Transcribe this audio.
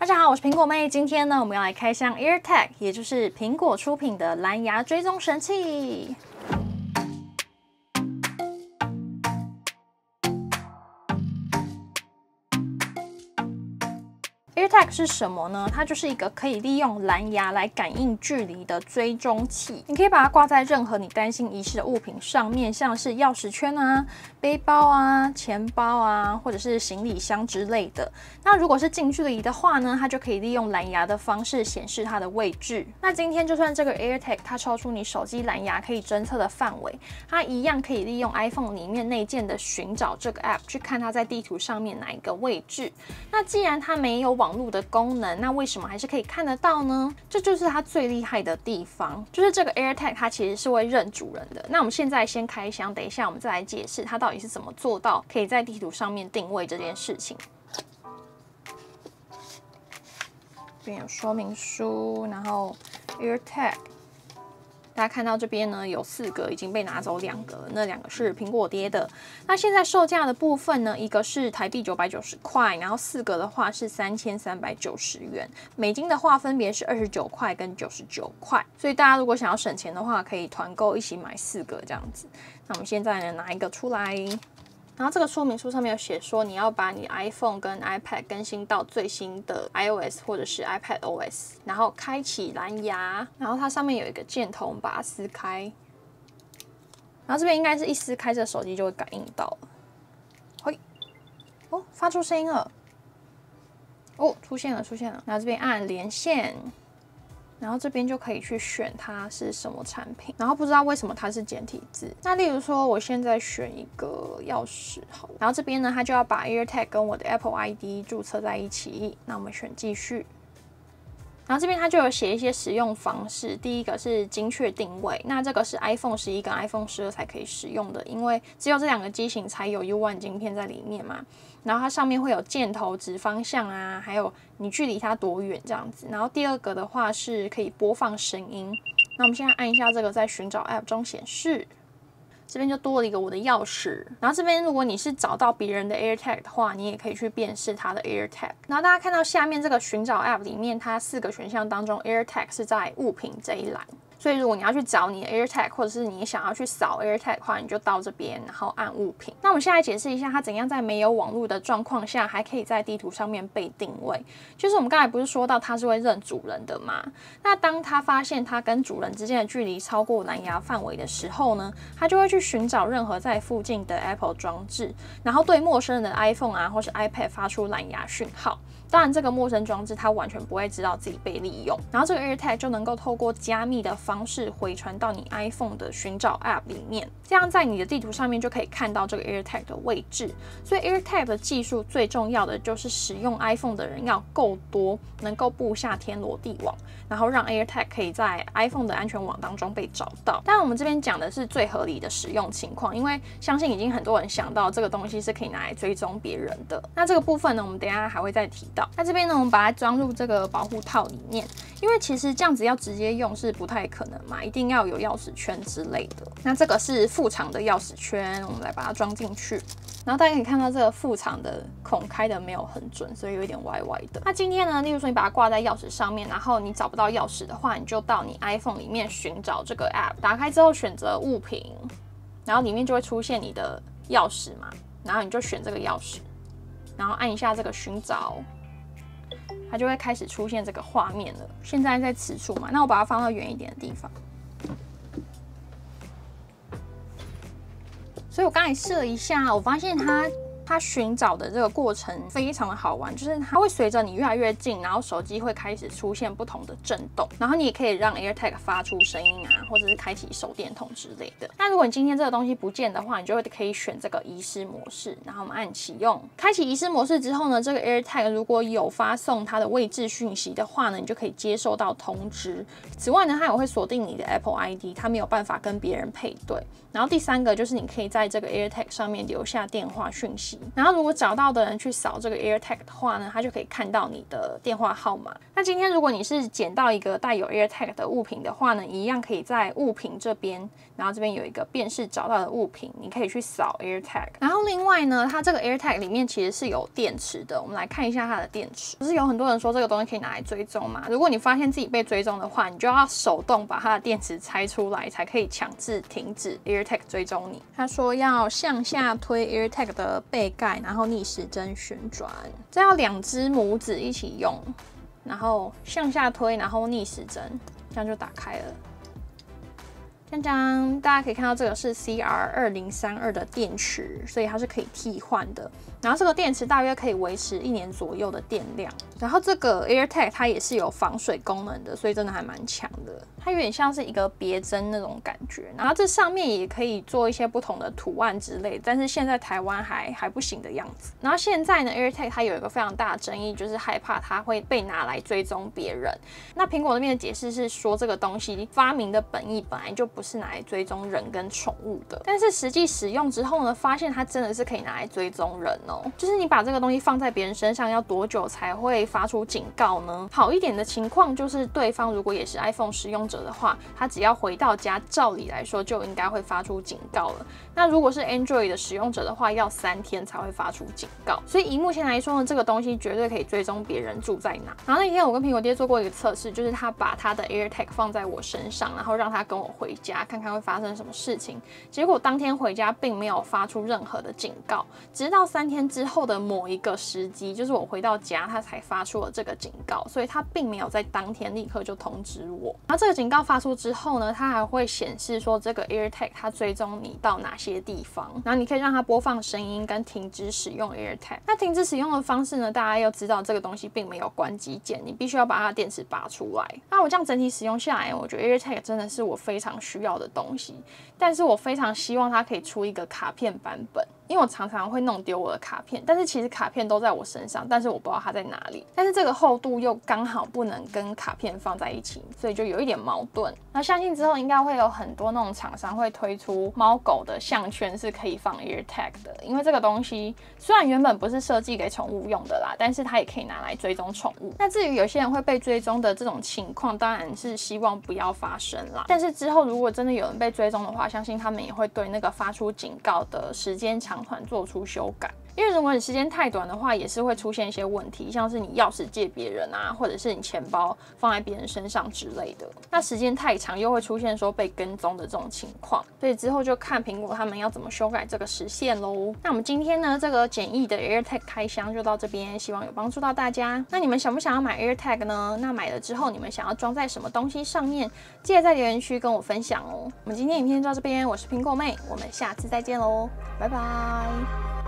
大家好，我是苹果妹。今天呢，我们要来开箱 AirTag， 也就是苹果出品的蓝牙追踪神器。AirTag 是什么呢？它就是一个可以利用蓝牙来感应距离的追踪器。你可以把它挂在任何你担心遗失的物品上面，像是钥匙圈啊、背包啊、钱包啊，或者是行李箱之类的。那如果是近距离的话呢，它就可以利用蓝牙的方式显示它的位置。那今天就算这个 AirTag 它超出你手机蓝牙可以侦测的范围，它一样可以利用 iPhone 里面内建的寻找这个 App 去看它在地图上面哪一个位置。那既然它没有网络的功能，那为什么还是可以看得到呢？这就是它最厉害的地方，就是这个 AirTag 它其实是会认主人的。那我们现在先开箱，等一下我们再来解释它到底是怎么做到可以在地图上面定位这件事情。这边有说明书，然后 AirTag。大家看到这边呢，有4个已经被拿走2个，那2个是苹果爹的。那现在售价的部分呢，一个是台币990块，然后4个的话是3390元，美金的话分别是29块跟99块。所以大家如果想要省钱的话，可以团购一起买4个这样子。那我们现在呢拿一个出来。然后这个说明书上面有写说，你要把你 iPhone 跟 iPad 更新到最新的 iOS 或者是 iPadOS， 然后开启蓝牙，然后它上面有一个箭头，我们把它撕开，然后这边应该是一撕开，这手机就会感应到了。嘿，哦，发出声音了，哦，出现了。然后这边按连线。然后这边就可以去选它是什么产品，然后不知道为什么它是简体字。那例如说，我现在选一个钥匙好了，然后这边呢，它就要把 AirTag 跟我的 Apple ID 注册在一起。那我们选继续。然后这边它就有写一些使用方式，第一个是精确定位，那这个是 iPhone 11跟 iPhone 12才可以使用的，因为只有这2个机型才有 U1 晶片在里面嘛。然后它上面会有箭头指方向啊，还有你距离它多远这样子。然后第2个的话是可以播放声音。那我们现在按一下这个，在寻找 App 中显示。这边就多了一个我的钥匙，然后这边如果你是找到别人的 AirTag 的话，你也可以去辨识它的 AirTag。然后大家看到下面这个寻找 App 里面，它4个选项当中 ，AirTag 是在物品这一栏。所以如果你要去找你的 AirTag， 或者是你想要去扫 AirTag 的话，你就到这边，然后按物品。那我们现在解释一下，它怎样在没有网络的状况下，还可以在地图上面被定位。就是我们刚才不是说到它是会认主人的吗？那当它发现它跟主人之间的距离超过蓝牙范围的时候呢，它就会去寻找任何在附近的 Apple 装置，然后对陌生人的 iPhone 啊或是 iPad 发出蓝牙讯号。当然，这个陌生装置它完全不会知道自己被利用，然后这个 AirTag 就能够透过加密的方式回传到你 iPhone 的寻找 App 里面，这样在你的地图上面就可以看到这个 AirTag 的位置。所以 AirTag 的技术最重要的就是使用 iPhone 的人要够多，能够布下天罗地网，然后让 AirTag 可以在 iPhone 的安全网当中被找到。当然，我们这边讲的是最合理的使用情况，因为相信已经很多人想到这个东西是可以拿来追踪别人的。那这个部分呢，我们等一下还会再提到。那这边呢，我们把它装入这个保护套里面，因为其实这样子要直接用是不太可能嘛，一定要有钥匙圈之类的。那这个是副厂的钥匙圈，我们来把它装进去。然后大家可以看到这个副厂的孔开的没有很准，所以有一点歪歪的。那今天呢，例如说你把它挂在钥匙上面，然后你找不到钥匙的话，你就到你 iPhone 里面寻找这个 App， 打开之后选择物品，然后里面就会出现你的钥匙嘛，然后你就选这个钥匙，然后按一下这个寻找。它就会开始出现这个画面了。现在在此处嘛，那我把它放到远一点的地方。所以我刚才试了一下，我发现它寻找的这个过程非常的好玩，就是它会随着你越来越近，然后手机会开始出现不同的震动，然后你也可以让 AirTag 发出声音啊，或者是开启手电筒之类的。那如果你今天这个东西不见的话，你就会可以选这个遗失模式，然后我们按启用。开启遗失模式之后呢，这个 AirTag 如果有发送它的位置讯息的话呢，你就可以接收到通知。此外呢，它也会锁定你的 Apple ID， 它没有办法跟别人配对。然后第3个就是你可以在这个 AirTag 上面留下电话讯息。然后如果找到的人去扫这个 AirTag 的话呢，他就可以看到你的电话号码。那今天如果你是捡到一个带有 AirTag 的物品的话呢，一样可以在物品这边，然后这边有一个辨识找到的物品，你可以去扫 AirTag。然后另外呢，它这个 AirTag 里面其实是有电池的，我们来看一下它的电池。不是有很多人说这个东西可以拿来追踪嘛？如果你发现自己被追踪的话，你就要手动把它的电池拆出来，才可以强制停止 AirTag 追踪你。他说要向下推 AirTag 的背盖，然后逆时针旋转，这要2只拇指一起用，然后向下推，然后逆时针，这样就打开了。锵锵，大家可以看到这个是 CR2032 的电池，所以它是可以替换的。然后这个电池大约可以维持1年左右的电量。然后这个 AirTag 它也是有防水功能的，所以真的还蛮强的。它有点像是一个别针那种感觉。然后这上面也可以做一些不同的图案之类，但是现在台湾还不行的样子。然后现在呢 ，AirTag 它有一个非常大的争议，就是害怕它会被拿来追踪别人。那苹果那边的解释是说，这个东西发明的本意本来就不是拿来追踪人跟宠物的，但是实际使用之后呢，发现它真的是可以拿来追踪人哦。就是你把这个东西放在别人身上，要多久才会发出警告呢？好一点的情况就是对方如果也是 iPhone 使用者的话，他只要回到家，照理来说就应该会发出警告了。那如果是 Android 的使用者的话，要3天才会发出警告。所以以目前来说呢，这个东西绝对可以追踪别人住在哪。然后那天我跟苹果爹做过一个测试，就是他把他的 AirTag 放在我身上，然后让他跟我回家，看看会发生什么事情。结果当天回家并没有发出任何的警告，直到3天之后的某一个时机，就是我回到家，他才发出了这个警告，所以他并没有在当天立刻就通知我。然后这个警告发出之后呢，它还会显示说这个 AirTag 它追踪你到哪些地方，然后你可以让它播放声音跟停止使用 AirTag。那停止使用的方式呢，大家要知道这个东西并没有关机键，你必须要把它的电池拔出来。那我这样整体使用下来，我觉得 AirTag 真的是我非常需要的东西，但是我非常希望它可以出一个卡片版本。因为我常常会弄丢我的卡片，但是其实卡片都在我身上，但是我不知道它在哪里。但是这个厚度又刚好不能跟卡片放在一起，所以就有一点矛盾。那相信之后应该会有很多那种厂商会推出猫狗的项圈是可以放 AirTag 的，因为这个东西虽然原本不是设计给宠物用的啦，但是它也可以拿来追踪宠物。那至于有些人会被追踪的这种情况，当然是希望不要发生啦。但是之后如果真的有人被追踪的话，相信他们也会对那个发出警告的时间长短做出修改。因为如果你时间太短的话，也是会出现一些问题，像是你钥匙借别人啊，或者是你钱包放在别人身上之类的。那时间太长，又会出现说被跟踪的这种情况。所以之后就看苹果他们要怎么修改这个时限咯。那我们今天呢，这个简易的 AirTag 开箱就到这边，希望有帮助到大家。那你们想不想要买 AirTag 呢？那买了之后，你们想要装在什么东西上面？记得在留言区跟我分享哦。我们今天影片就到这边，我是苹果妹，我们下次再见喽，拜拜。